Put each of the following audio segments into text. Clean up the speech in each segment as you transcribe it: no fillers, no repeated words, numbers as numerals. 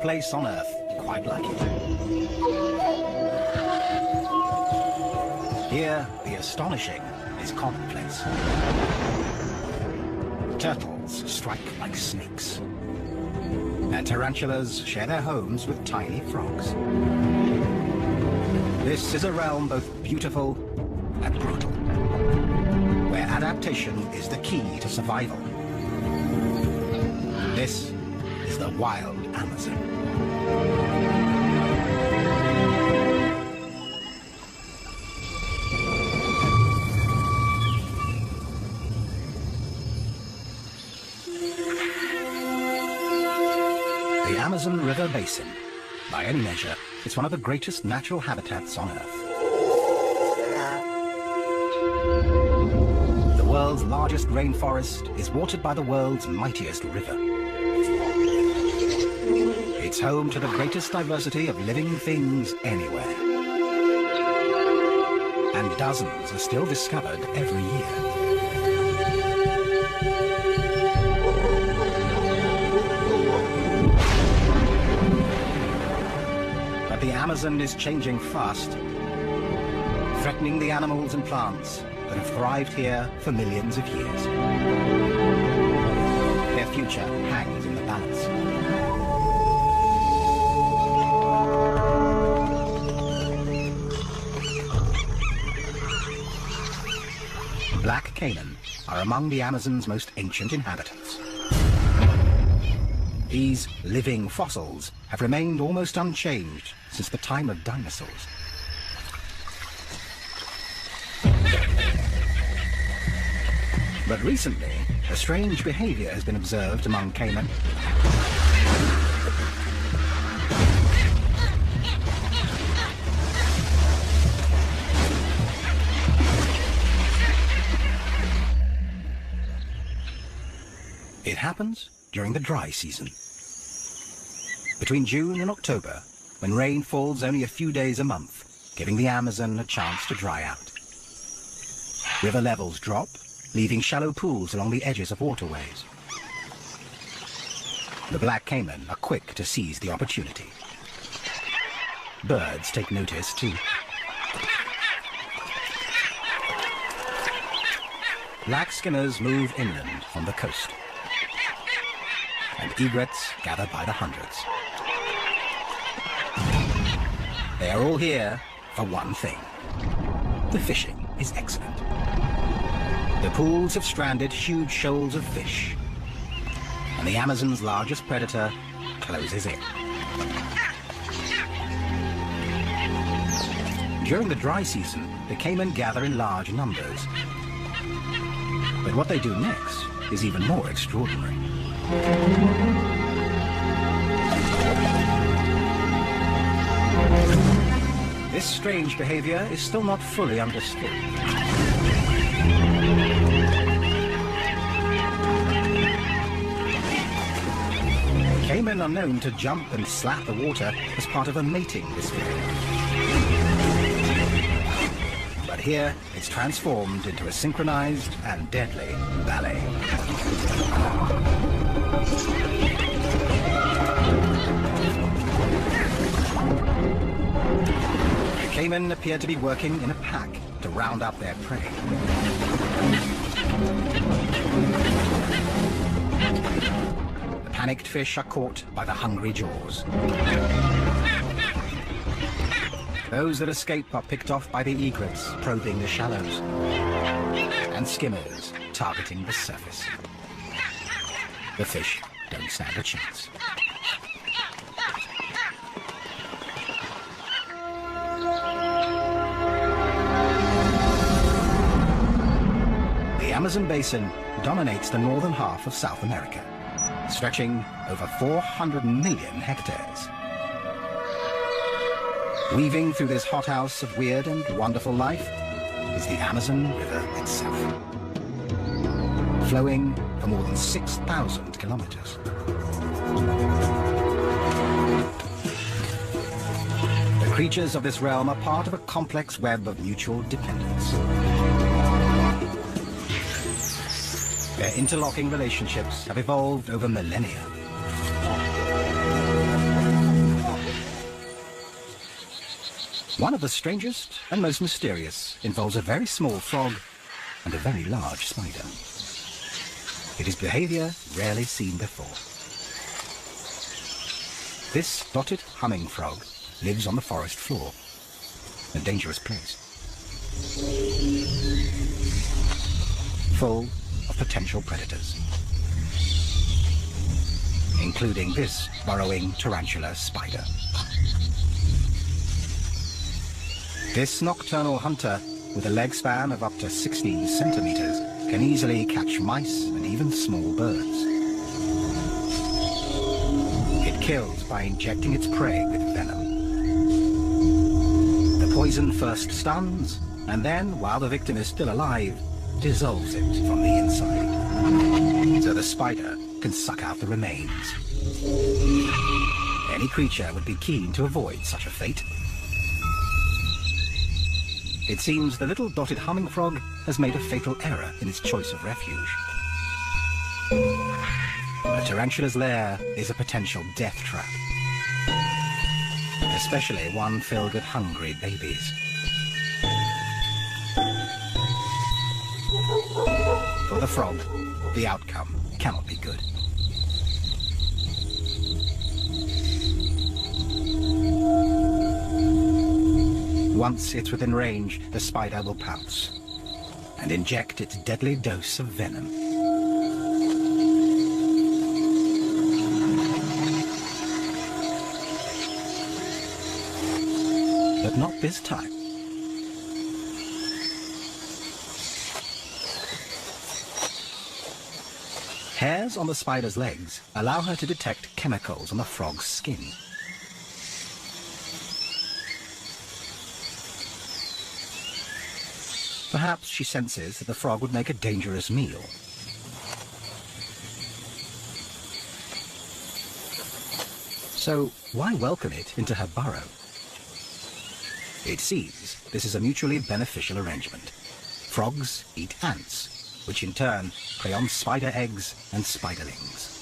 place on Earth quite like it. Here, the astonishing is commonplace. Turtles strike like snakes. And tarantulas share their homes with tiny frogs. This is a realm both beautiful and brutal, where adaptation is the key to survival. This is the wild Amazon. The Amazon River Basin, by any measure, is one of the greatest natural habitats on Earth. The world's largest rainforest is watered by the world's mightiest river. It's home to the greatest diversity of living things anywhere. And dozens are still discovered every year. But the Amazon is changing fast, threatening the animals and plants that have thrived here for millions of years. Their future hangs in the balance. Black caiman are among the Amazon's most ancient inhabitants. These living fossils have remained almost unchanged since the time of dinosaurs. But recently, a strange behavior has been observed among caiman. It happens during the dry season. Between June and October, when rain falls only a few days a month, giving the Amazon a chance to dry out. River levels drop, leaving shallow pools along the edges of waterways. The black caiman are quick to seize the opportunity. Birds take notice too. Black skimmers move inland from the coast, and egrets gather by the hundreds. They are all here for one thing. The fishing is excellent. The pools have stranded huge shoals of fish, and the Amazon's largest predator closes in. During the dry season, the caiman gather in large numbers. But what they do next is even more extraordinary. This strange behavior is still not fully understood. Caiman are known to jump and slap the water as part of a mating display. But here, it's transformed into a synchronized and deadly ballet. The caiman appear to be working in a pack to round up their prey. The panicked fish are caught by the hungry jaws. Those that escape are picked off by the egrets probing the shallows, and skimmers targeting the surface. The fish don't stand a chance. The Amazon basin dominates the northern half of South America, stretching over 400 million hectares. Weaving through this hothouse of weird and wonderful life is the Amazon River itself, flowing for more than 6,000 kilometers. The creatures of this realm are part of a complex web of mutual dependence. Their interlocking relationships have evolved over millennia. One of the strangest and most mysterious involves a very small frog and a very large spider. It is behavior rarely seen before. This dotted humming frog lives on the forest floor, a dangerous place, full of potential predators, including this burrowing tarantula spider. This nocturnal hunter, with a leg span of up to 16 centimeters, can easily catch mice and even small birds. It kills by injecting its prey with venom. The poison first stuns, and then, while the victim is still alive, dissolves it from the inside, so the spider can suck out the remains. Any creature would be keen to avoid such a fate. It seems the little dotted humming frog has made a fatal error in its choice of refuge. A tarantula's lair is a potential death trap, especially one filled with hungry babies. For the frog, the outcome cannot be good. Once it's within range, the spider will pounce and inject its deadly dose of venom. But not this time. Hairs on the spider's legs allow her to detect chemicals on the frog's skin. Perhaps she senses that the frog would make a dangerous meal. So why welcome it into her burrow? It seems this is a mutually beneficial arrangement. Frogs eat ants, which in turn prey on spider eggs and spiderlings.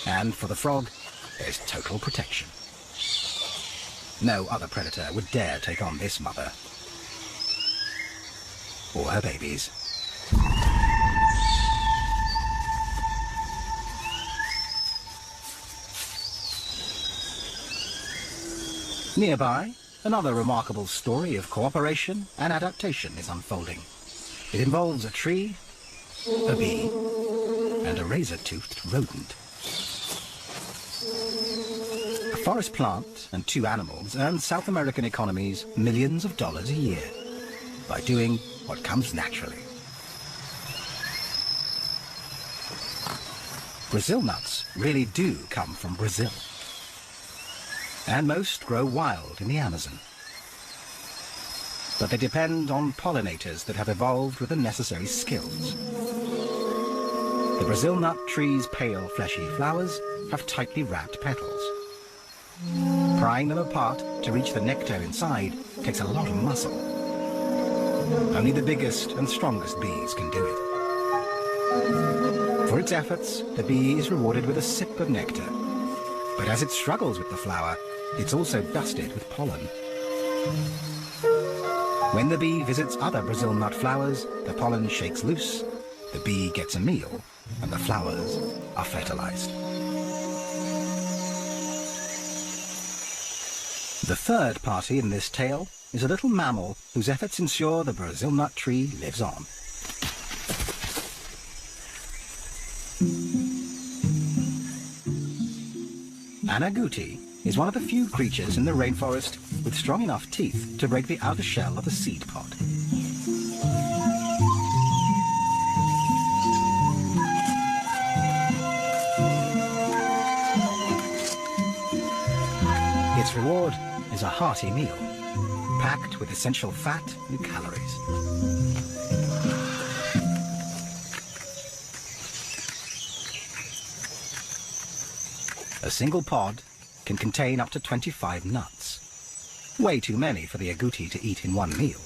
And for the frog, there's total protection. No other predator would dare take on this mother or her babies. Nearby, another remarkable story of cooperation and adaptation is unfolding. It involves a tree, a bee, and a razor-toothed rodent. A forest plant and two animals earn South American economies millions of dollars a year by doing what comes naturally. Brazil nuts really do come from Brazil, and most grow wild in the Amazon. But they depend on pollinators that have evolved with the necessary skills. The Brazil nut tree's pale, fleshy flowers have tightly wrapped petals. Prying them apart to reach the nectar inside takes a lot of muscle. Only the biggest and strongest bees can do it. For its efforts, the bee is rewarded with a sip of nectar. But as it struggles with the flower, it's also dusted with pollen. When the bee visits other Brazil nut flowers, the pollen shakes loose, the bee gets a meal, and the flowers are fertilized. The third party in this tale is a little mammal whose efforts ensure the Brazil nut tree lives on. An agouti is one of the few creatures in the rainforest with strong enough teeth to break the outer shell of a seed pod. Its reward is a hearty meal, packed with essential fat and calories. A single pod can contain up to 25 nuts, way too many for the agouti to eat in one meal.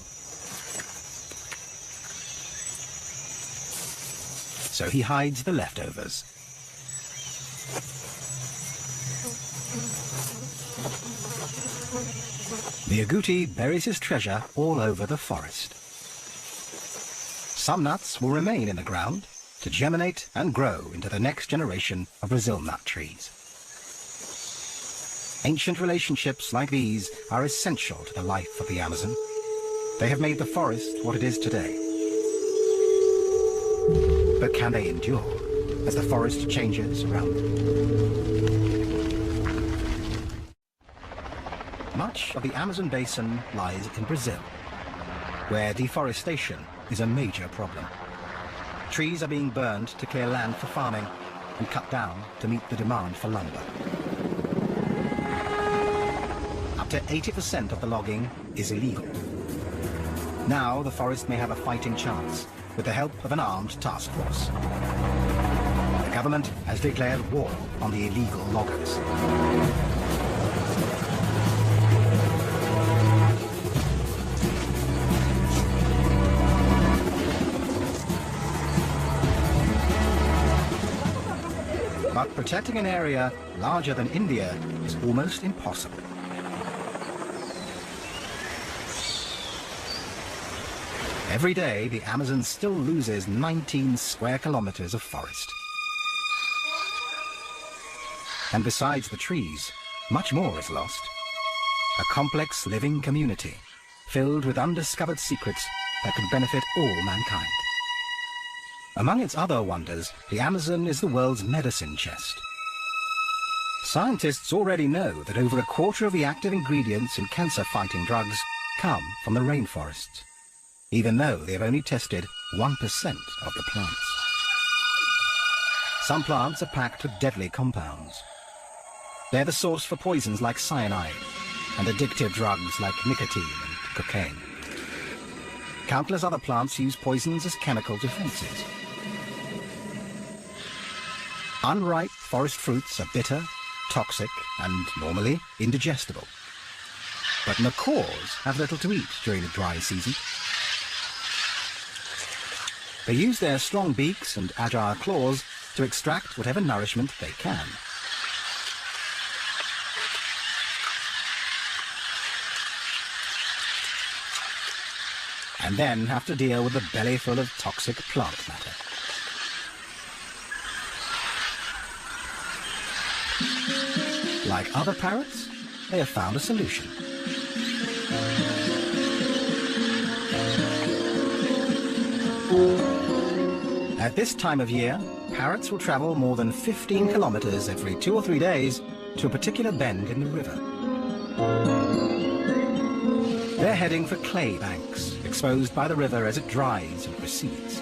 So he hides the leftovers. The agouti buries his treasure all over the forest. Some nuts will remain in the ground to germinate and grow into the next generation of Brazil nut trees. Ancient relationships like these are essential to the life of the Amazon. They have made the forest what it is today. But can they endure as the forest changes around them? Much of the Amazon basin lies in Brazil, where deforestation is a major problem. Trees are being burned to clear land for farming and cut down to meet the demand for lumber. Up to 80% of the logging is illegal. Now the forest may have a fighting chance with the help of an armed task force. The government has declared war on the illegal loggers. But protecting an area larger than India is almost impossible. Every day, the Amazon still loses 19 square kilometers of forest. And besides the trees, much more is lost. A complex living community filled with undiscovered secrets that could benefit all mankind. Among its other wonders, the Amazon is the world's medicine chest. Scientists already know that over a quarter of the active ingredients in cancer-fighting drugs come from the rainforests, even though they have only tested 1% of the plants. Some plants are packed with deadly compounds. They're the source for poisons like cyanide and addictive drugs like nicotine and cocaine. Countless other plants use poisons as chemical defenses. Unripe forest fruits are bitter, toxic, and normally indigestible. But macaws have little to eat during the dry season. They use their strong beaks and agile claws to extract whatever nourishment they can. And then have to deal with a belly full of toxic plant matter. Like other parrots, they have found a solution. At this time of year, parrots will travel more than 15 kilometers every 2 or 3 days to a particular bend in the river. They're heading for clay banks, exposed by the river as it dries and recedes.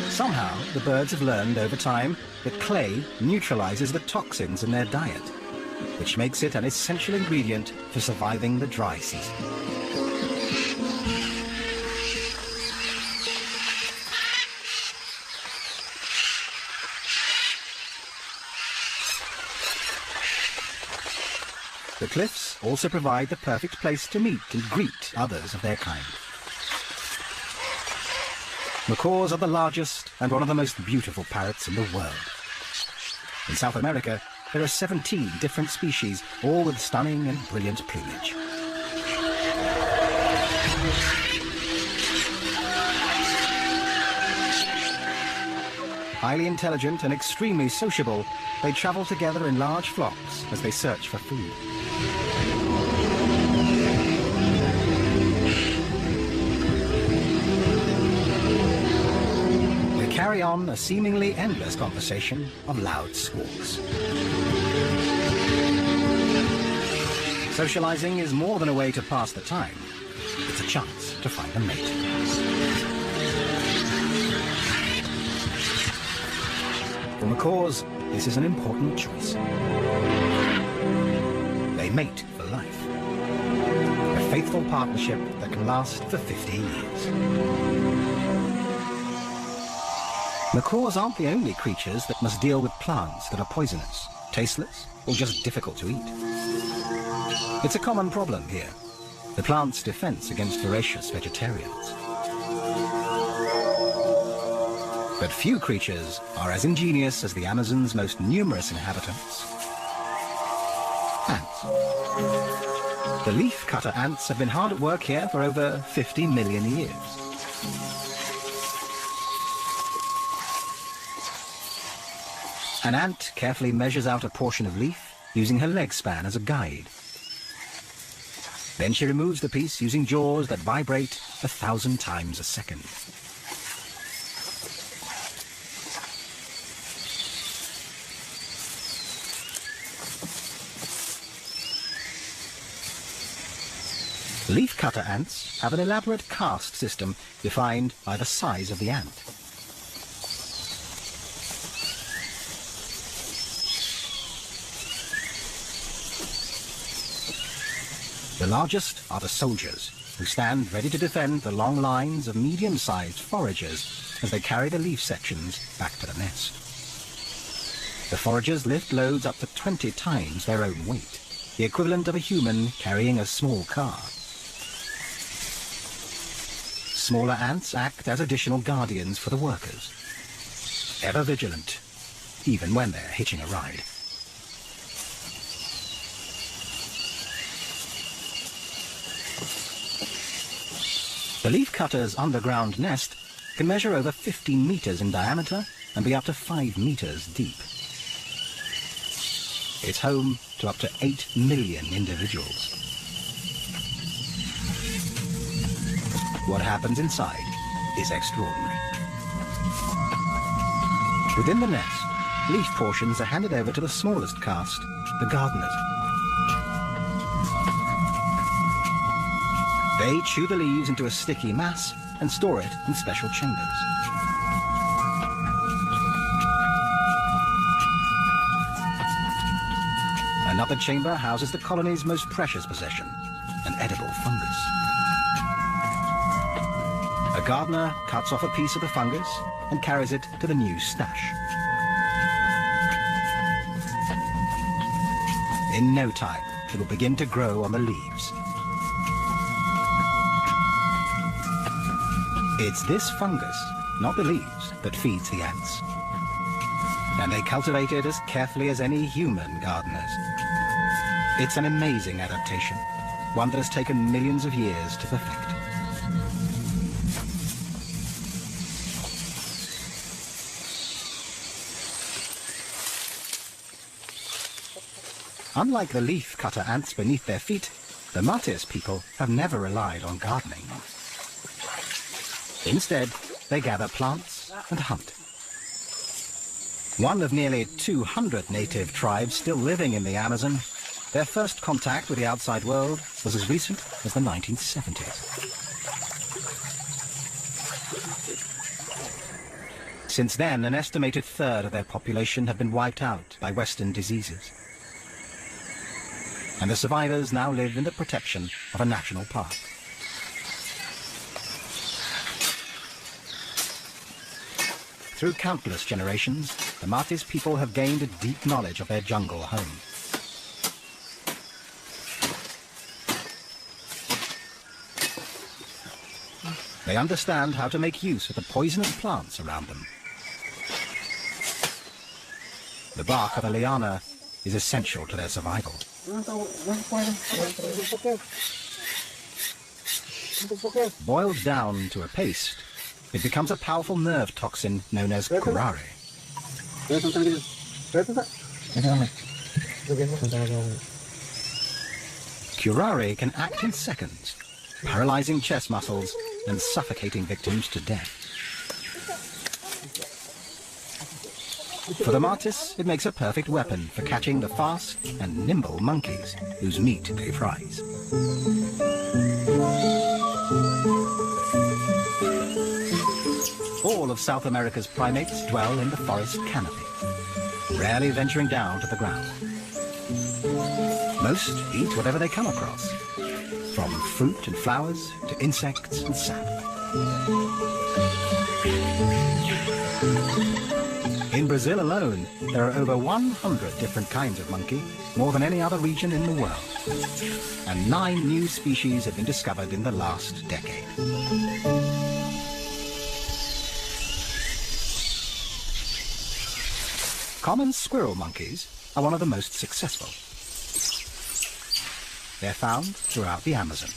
Somehow, the birds have learned over time that clay neutralizes the toxins in their diet, which makes it an essential ingredient for surviving the dry season. The cliffs also provide the perfect place to meet and greet others of their kind. Macaws are the largest and one of the most beautiful parrots in the world. In South America, there are 17 different species, all with stunning and brilliant plumage. Highly intelligent and extremely sociable, they travel together in large flocks as they search for food. They carry on a seemingly endless conversation of loud squawks. Socializing is more than a way to pass the time. It's a chance to find a mate. For macaws, this is an important choice. They mate for life. A faithful partnership that can last for 50 years. Macaws aren't the only creatures that must deal with plants that are poisonous, tasteless, or just difficult to eat. It's a common problem here, the plant's defense against voracious vegetarians. But few creatures are as ingenious as the Amazon's most numerous inhabitants. The leaf-cutter ants have been hard at work here for over 50 million years. An ant carefully measures out a portion of leaf using her leg span as a guide. Then she removes the piece using jaws that vibrate 1,000 times a second. Leaf-cutter ants have an elaborate caste system defined by the size of the ant. The largest are the soldiers, who stand ready to defend the long lines of medium-sized foragers as they carry the leaf sections back to the nest. The foragers lift loads up to 20 times their own weight, the equivalent of a human carrying a small car. Smaller ants act as additional guardians for the workers, ever vigilant, even when they're hitching a ride. The leafcutter's underground nest can measure over 15 meters in diameter and be up to 5 meters deep. It's home to up to 8 million individuals. What happens inside is extraordinary. Within the nest, leaf portions are handed over to the smallest caste, the gardeners. They chew the leaves into a sticky mass and store it in special chambers. Another chamber houses the colony's most precious possession, an edible fungus. A gardener cuts off a piece of the fungus and carries it to the new stash. In no time, it will begin to grow on the leaves. It's this fungus, not the leaves, that feeds the ants. And they cultivate it as carefully as any human gardeners. It's an amazing adaptation, one that has taken millions of years to perfect. Unlike the leaf-cutter ants beneath their feet, the Martis people have never relied on gardening. Instead, they gather plants and hunt. One of nearly 200 native tribes still living in the Amazon, their first contact with the outside world was as recent as the 1970s. Since then, an estimated third of their population have been wiped out by Western diseases. And the survivors now live in the protection of a national park. Through countless generations, the Martis people have gained a deep knowledge of their jungle home. They understand how to make use of the poisonous plants around them. The bark of a liana is essential to their survival. Boiled down to a paste, it becomes a powerful nerve toxin known as curare. Curare can act in seconds, paralyzing chest muscles and suffocating victims to death. For the Martis, it makes a perfect weapon for catching the fast and nimble monkeys whose meat they prize. All of South America's primates dwell in the forest canopy, rarely venturing down to the ground. Most eat whatever they come across, from fruit and flowers to insects and sap. In Brazil alone, there are over 100 different kinds of monkey, more than any other region in the world. And 9 new species have been discovered in the last decade. Common squirrel monkeys are one of the most successful. they're found throughout the Amazon.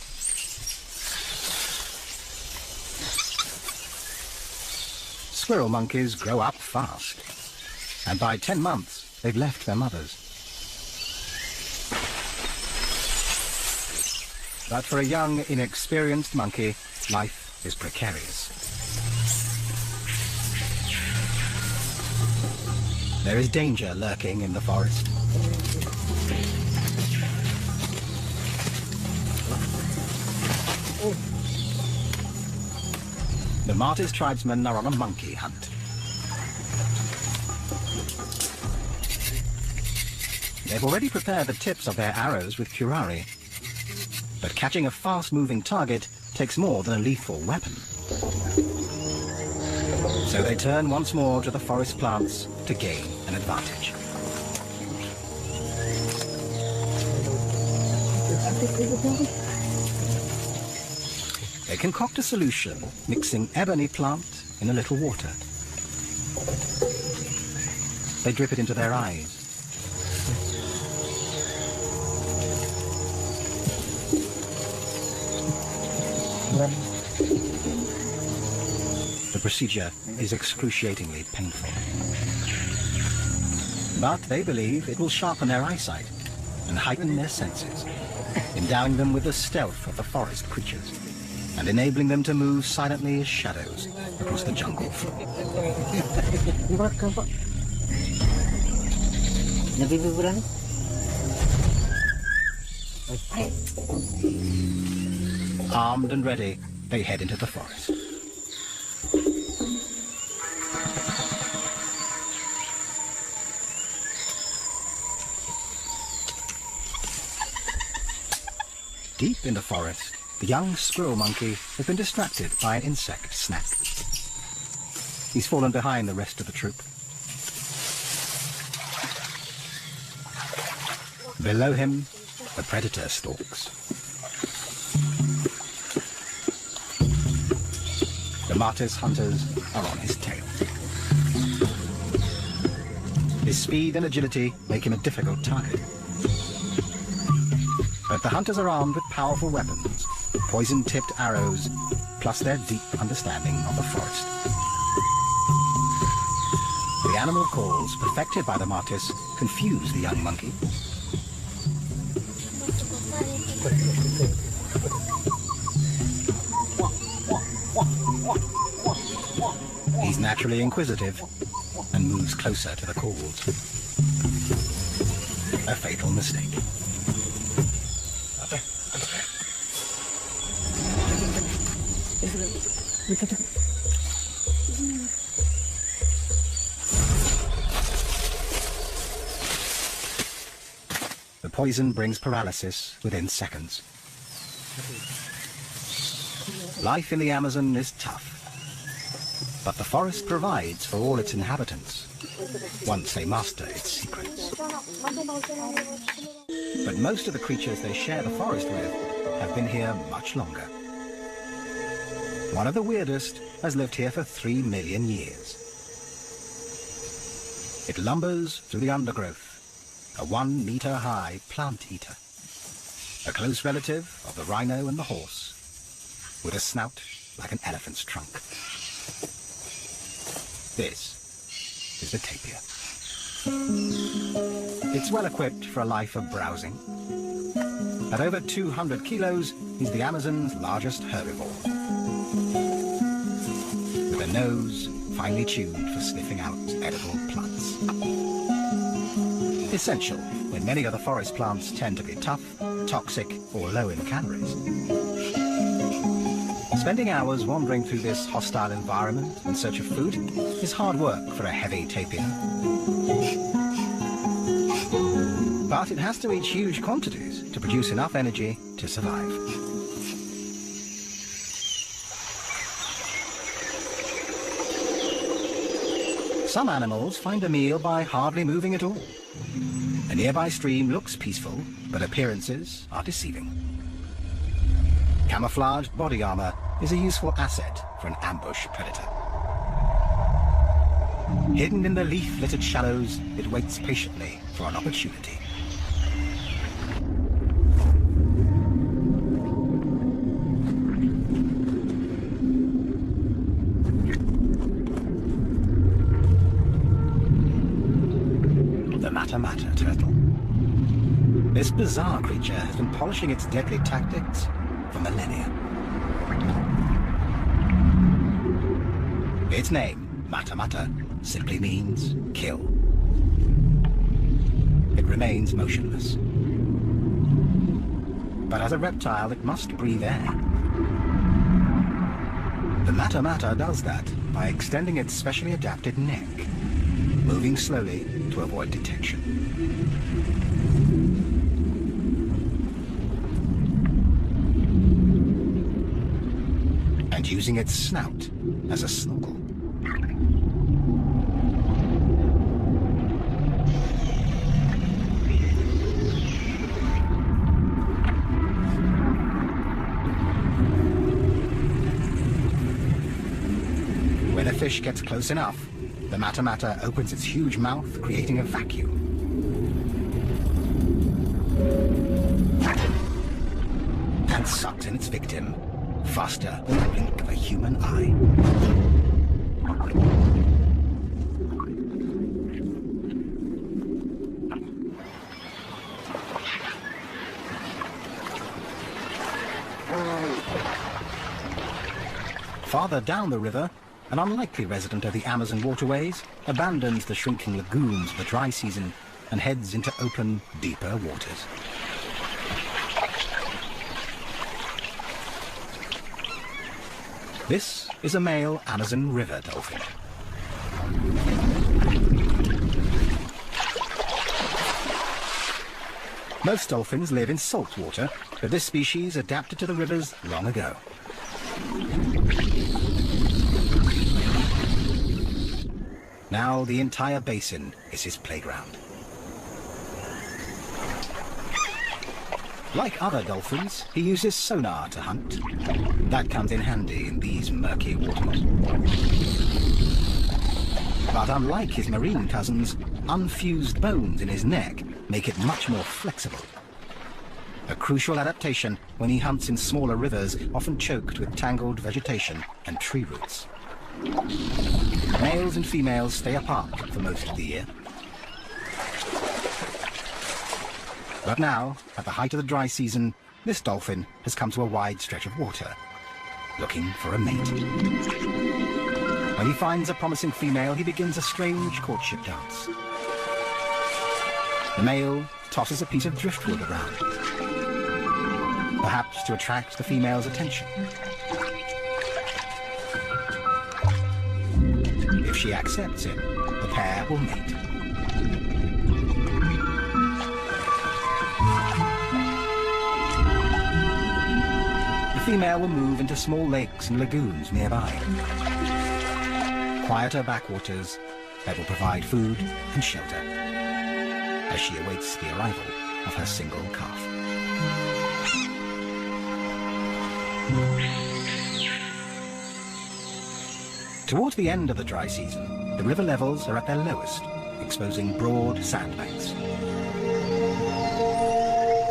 Squirrel monkeys grow up fast, and by 10 months they've left their mothers. But for a young, inexperienced monkey, life is precarious. There is danger lurking in the forest. The martyrs tribesmen are on a monkey hunt. They've already prepared the tips of their arrows with curare. But catching a fast-moving target takes more than a lethal weapon. So they turn once more to the forest plants to gain an advantage. They concoct a solution, mixing ebony plant in a little water. They drip it into their eyes. The procedure is excruciatingly painful. But they believe it will sharpen their eyesight and heighten their senses, endowing them with the stealth of the forest creatures and enabling them to move silently as shadows across the jungle floor. Armed and ready, they head into the forest. Deep in the forest, the young squirrel monkey has been distracted by an insect snack. He's fallen behind the rest of the troop. Below him, the predator stalks. The martyr's hunters are on his tail. His speed and agility make him a difficult target. But the hunters are armed with powerful weapons, poison-tipped arrows, plus their deep understanding of the forest. The animal calls perfected by the martyrs confuse the young monkey. He's naturally inquisitive and moves closer to the calls. A fatal mistake. The poison brings paralysis within seconds. Life in the Amazon is tough, but the forest provides for all its inhabitants, once they master its secrets. But most of the creatures they share the forest with have been here much longer. One of the weirdest has lived here for 3 million years. It lumbers through the undergrowth, a 1-meter-high plant eater, a close relative of the rhino and the horse, with a snout like an elephant's trunk. This is the tapir. It's well equipped for a life of browsing. At over 200 kilos, he's the Amazon's largest herbivore, with a nose finely tuned for sniffing out edible plants. Essential when many of the forest plants tend to be tough, toxic, or low in calories. Spending hours wandering through this hostile environment in search of food is hard work for a heavy tapir. But it has to reach huge quantities to produce enough energy to survive. Some animals find a meal by hardly moving at all. A nearby stream looks peaceful, but appearances are deceiving. Camouflaged body armor is a useful asset for an ambush predator. Hidden in the leaf-littered shallows, it waits patiently for an opportunity. bizarre creature has been polishing its deadly tactics for millennia. Its name, Mata Mata, simply means kill. It remains motionless. But as a reptile, it must breathe air. The Mata Mata does that by extending its specially adapted neck, moving slowly to avoid detection. And using its snout as a snorkel. When a fish gets close enough, the Mata Mata opens its huge mouth, creating a vacuum. And sucks in its victim, faster than the blink of a human eye. Farther down the river, an unlikely resident of the Amazon waterways abandons the shrinking lagoons of the dry season and heads into open, deeper waters. This is a male Amazon river dolphin. Most dolphins live in salt water, but this species adapted to the rivers long ago. Now the entire basin is his playground. Like other dolphins, he uses sonar to hunt. That comes in handy in these murky waters. But unlike his marine cousins, unfused bones in his neck make it much more flexible. A crucial adaptation when he hunts in smaller rivers, often choked with tangled vegetation and tree roots. Males and females stay apart for most of the year. But now, at the height of the dry season, this dolphin has come to a wide stretch of water, looking for a mate. When he finds a promising female, he begins a strange courtship dance. The male tosses a piece of driftwood around, perhaps to attract the female's attention. If she accepts him, the pair will mate. The female will move into small lakes and lagoons nearby. Quieter backwaters that will provide food and shelter as she awaits the arrival of her single calf. Towards the end of the dry season, the river levels are at their lowest, exposing broad sandbanks.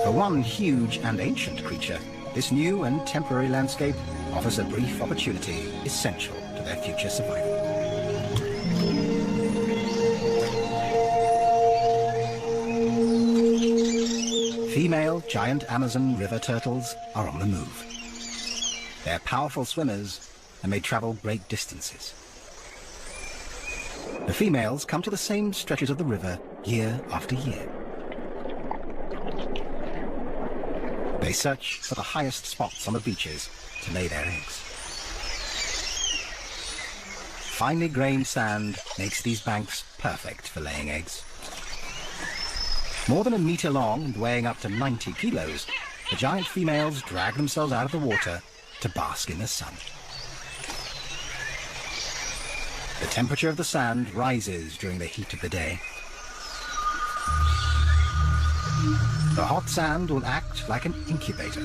For one huge and ancient creature, this new and temporary landscape offers a brief opportunity essential to their future survival. Female giant Amazon river turtles are on the move. They're powerful swimmers and may travel great distances. The females come to the same stretches of the river year after year. They search for the highest spots on the beaches to lay their eggs. Finely grained sand makes these banks perfect for laying eggs. More than a meter long and weighing up to 90 kilos, the giant females drag themselves out of the water to bask in the sun. The temperature of the sand rises during the heat of the day. The hot sand will act like an incubator,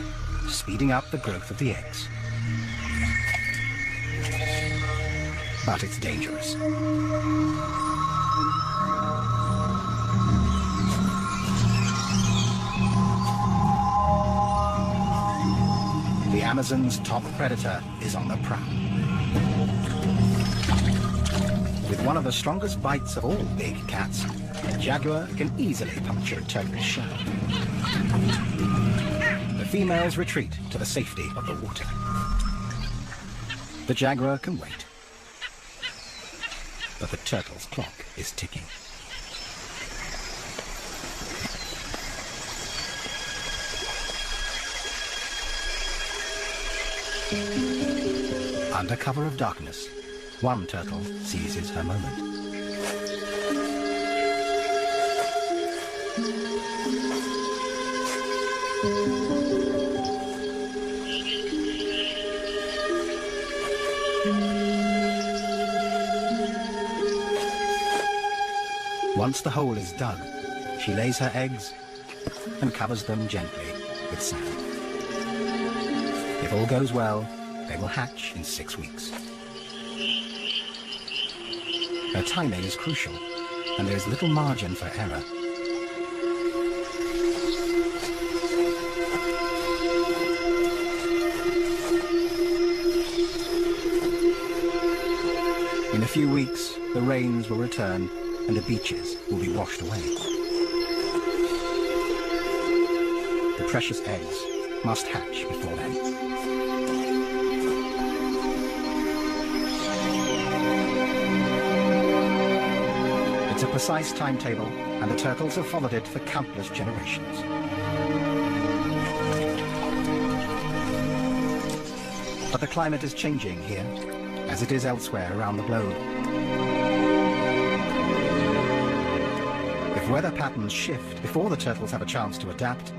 speeding up the growth of the eggs. But it's dangerous. The Amazon's top predator is on the prowl. With one of the strongest bites of all big cats, a jaguar can easily puncture a turtle's shell. The females retreat to the safety of the water. The jaguar can wait. But the turtle's clock is ticking. Under cover of darkness, one turtle seizes her moment. Once the hole is dug, she lays her eggs and covers them gently with sand. If all goes well, they will hatch in 6 weeks. Her timing is crucial, and there is little margin for error. In a few weeks, the rains will return and the beaches will be washed away. The precious eggs must hatch before then. It's a precise timetable, and the turtles have followed it for countless generations. But the climate is changing here, as it is elsewhere around the globe. If weather patterns shift before the turtles have a chance to adapt,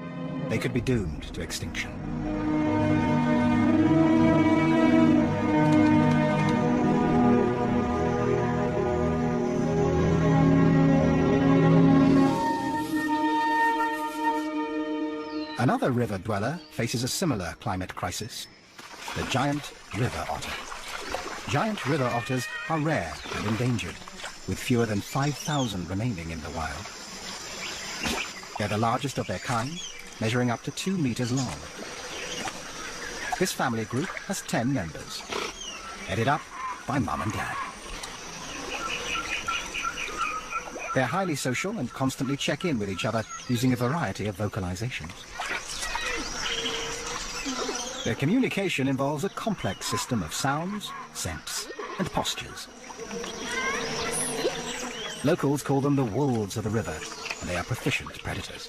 they could be doomed to extinction. Another river dweller faces a similar climate crisis: the giant river otter. Giant river otters are rare and endangered, with fewer than 5,000 remaining in the wild. They're the largest of their kind, measuring up to 2 meters long. This family group has 10 members, headed up by Mum and Dad. They're highly social and constantly check in with each other using a variety of vocalizations. Their communication involves a complex system of sounds, scents, and postures. Locals call them the wolves of the river, and they are proficient predators.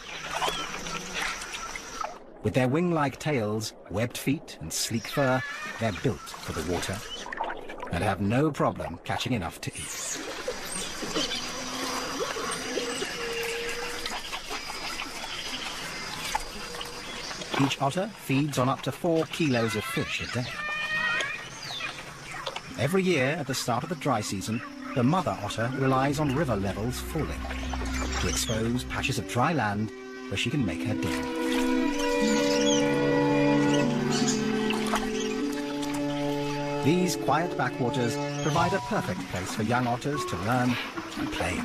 With their wing-like tails, webbed feet, and sleek fur, they're built for the water, and have no problem catching enough to eat. Each otter feeds on up to 4 kilos of fish a day. Every year, at the start of the dry season, the mother otter relies on river levels falling to expose patches of dry land where she can make her den. These quiet backwaters provide a perfect place for young otters to learn and play.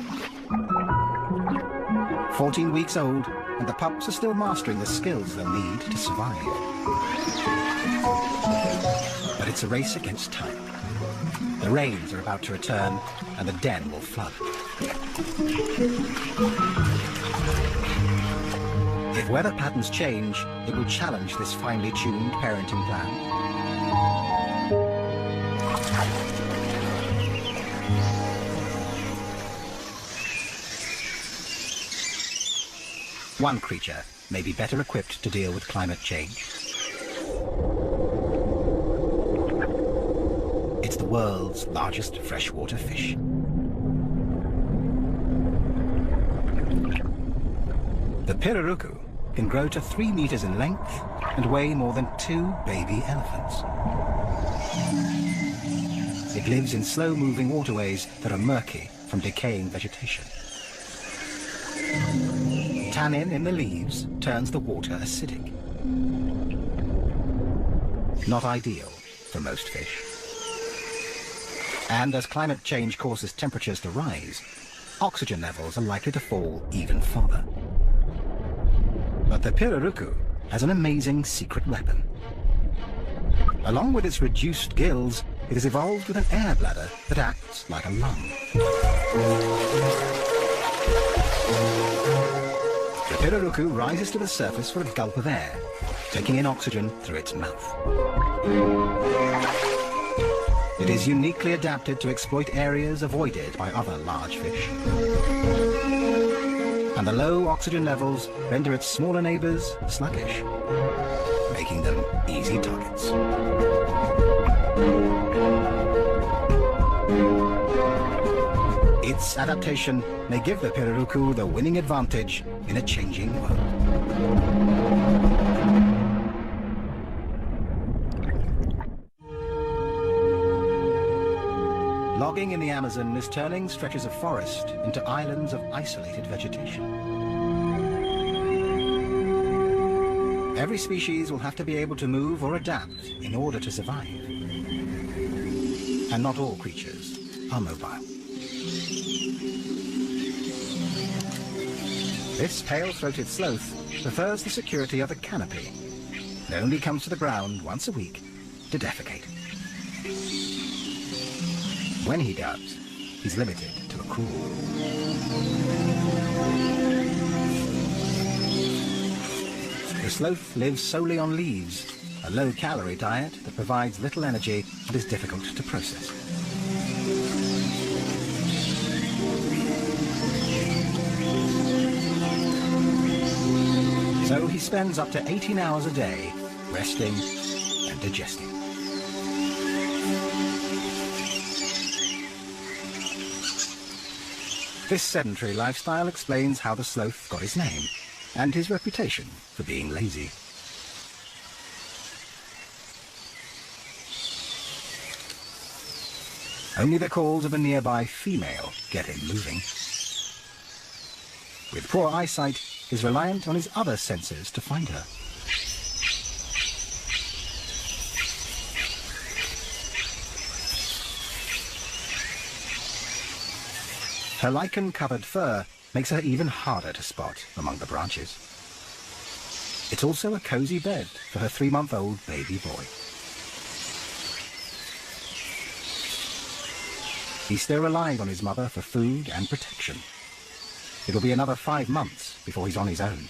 14 weeks old, and the pups are still mastering the skills they'll need to survive. But it's a race against time. The rains are about to return, and the den will flood. If weather patterns change, it will challenge this finely tuned parenting plan. One creature may be better equipped to deal with climate change. It's the world's largest freshwater fish. The pirarucu can grow to 3 meters in length and weigh more than 2 baby elephants. It lives in slow-moving waterways that are murky from decaying vegetation. Tannin in the leaves turns the water acidic. Not ideal for most fish. And as climate change causes temperatures to rise, oxygen levels are likely to fall even further. But the pirarucu has an amazing secret weapon. Along with its reduced gills, it has evolved with an air bladder that acts like a lung. The pirarucu rises to the surface for a gulp of air, taking in oxygen through its mouth. It is uniquely adapted to exploit areas avoided by other large fish. And the low oxygen levels render its smaller neighbors sluggish, making them easy targets. Its adaptation may give the pirarucu the winning advantage in a changing world. Logging in the Amazon is turning stretches of forest into islands of isolated vegetation. Every species will have to be able to move or adapt in order to survive. And not all creatures are mobile. This pale-throated sloth prefers the security of a canopy and only comes to the ground once a week to defecate. When he does, he's limited to a crawl. The sloth lives solely on leaves, a low-calorie diet that provides little energy and is difficult to process. So he spends up to 18 hours a day resting and digesting. This sedentary lifestyle explains how the sloth got his name and his reputation for being lazy. Only the calls of a nearby female get him moving. With poor eyesight, he's reliant on his other senses to find her. Her lichen-covered fur makes her even harder to spot among the branches. It's also a cozy bed for her 3-month-old baby boy. He's still relying on his mother for food and protection. It'll be another 5 months before he's on his own.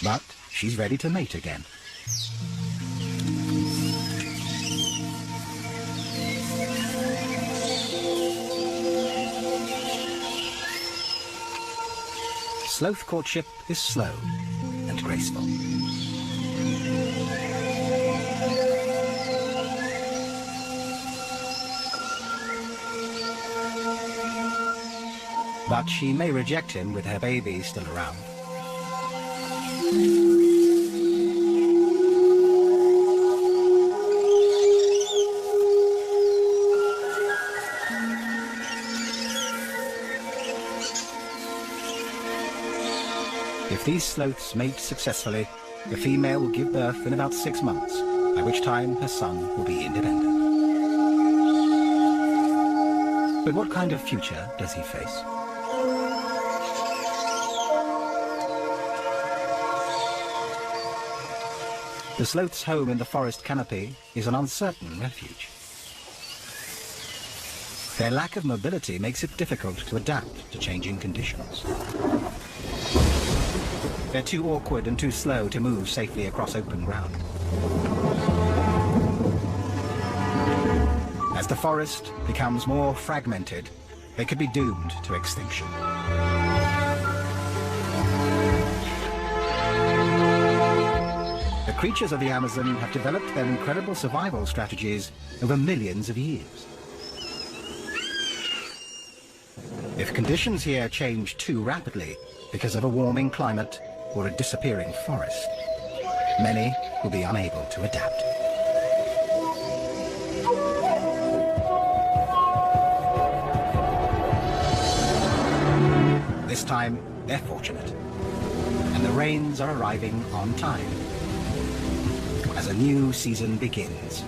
But she's ready to mate again. Sloth courtship is slow and graceful. But she may reject him with her baby still around. If these sloths mate successfully, the female will give birth in about 6 months, by which time her son will be independent. But what kind of future does he face? The sloth's home in the forest canopy is an uncertain refuge. Their lack of mobility makes it difficult to adapt to changing conditions. They're too awkward and too slow to move safely across open ground. As the forest becomes more fragmented, they could be doomed to extinction. The creatures of the Amazon have developed their incredible survival strategies over millions of years. If conditions here change too rapidly because of a warming climate or a disappearing forest, many will be unable to adapt. This time, they're fortunate, and the rains are arriving on time as a new season begins.